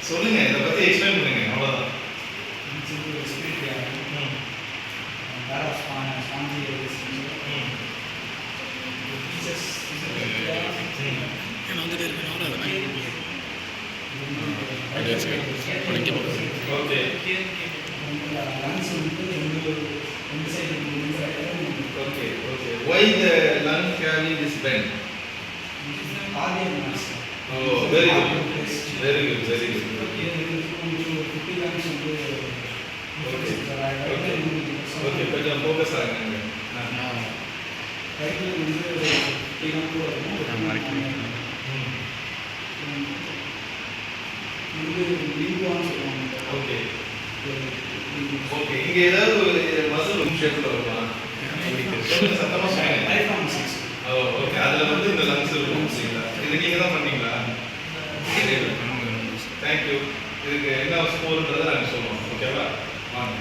சொல்லுங்க, இதை பற்றி எக்ஸ்பிளைன் பண்ணுங்க, அவ்வளோதான். Okay okay okay. Why the lung cavity is bent? Oh, very good. Very good, very good. Okay. Okay. Okay. Okay, கொஞ்சம் focus ஆகுங்க. Okay okay. இங்க ஏதாவது ஒரு மசில் ஷேப்ல வருமா? சத்தமா சொல்லுங்க. ஓ ஓகே. அதுல வந்து இந்த லங்ஸ் இருக்கும் சரிங்களா? இது நீங்க தான் பண்ணீங்களா? தேங்க்யூ. இதுக்கு என்ன ஸ்கோர்ன்றதை நாங்கள் சொல்லுவோம். ஓகேவா? வாங்க.